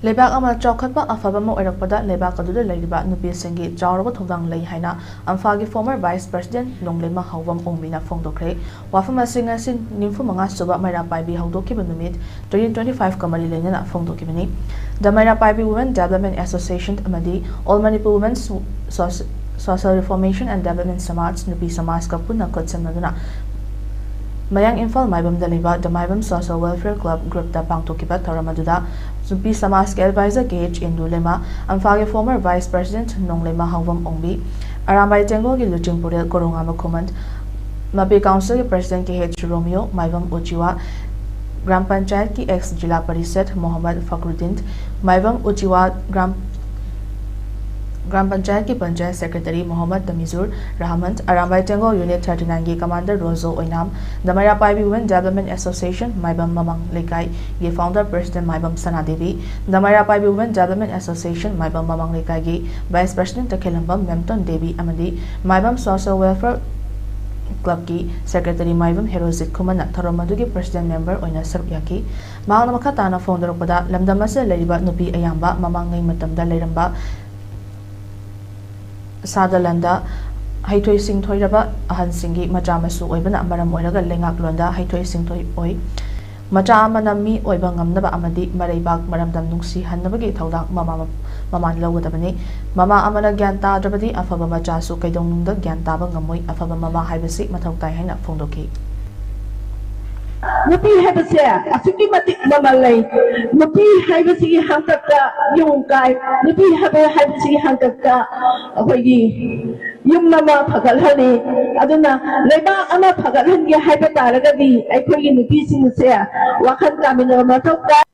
Lebak ama chawkhatpa afaba mo oirakpada lebak aduda leiriba nupi singi chawraba thodang lei haina amphagi former vice president Nonglema Hawam Ongmina Pangthokkhre wafam asinga sin nimfu manga suba Meira Paibi Houdok khiba Numit 2025 kamari leinana phongdokibani the Meira Paibi Women Development Association amadi All Manipur Women's Social Reformation and Development Samaj nupi samaj ka punna kotsamnaduna Mayang Infal Maibam Daliba, the Maibam Social Welfare Club Group da Pangthokkhre Taramaduda, Zupi Samask Advisor Gage Indulema, and Fagi former Vice President Nonglema Hawam Ongbi, Arambai Tengo Giluting Purel Korongama Command, Mabi Council President KH Romeo, Maibam Uchiwa, Gram Panchayat ki ex Jila Parisad Mohammad Fakhruddin, Maibam Uchiwa Gram Panchayat ki Panchayat Secretary Mohammad Tamizur Rahman, Arambai Tengo Unit 39 ki Commander Rozo Oinam, the Meira Paibi Women Development Association, Maibam Mamang Lekai, ki Founder President Maibam Sanadevi, the Meira Paibi Women Development Association, Maibam Mamang Lekai ki Vice President Takhelambam Memton Devi Amadi, Maibam Social Welfare Club ki Secretary Maibam Herozit Kumana, Taramadugi President Member Oina Saryaki, Maang Makatana Founder Pada, Lamdamasa Leriba Nupi Ayamba, Mamangai Matamda Leramba, Sadalanda, Haitoi Sing Toiraba, Ahan Singi, Majamasu, Oibana, Maramoraga, Lengak Londa, Haitoi Sing Toi Oi, Majamanami, Oibangamnaba Amadi, Maribak, Maramdam Nungsi, Hanabagi, Taudak, Mama Lowatabani, Mama Amana Ganta, Drabadi, Afaba Majasu, Kaidong, the Gantaba Gamui, Afaba Mama Hibasi, Matautai Hena, Fondoki. Nupi Habasi, Asukimati Mamalay, Nupi Habasi Hankaka, Yunkai, Nupi Habasi Hankaka, Away, Yumama Pagalhani, Aduna, Leba Ama Pagalhani, Hypertaragadi, I put in the piece in the Sea, Wakan Kamino Matoka.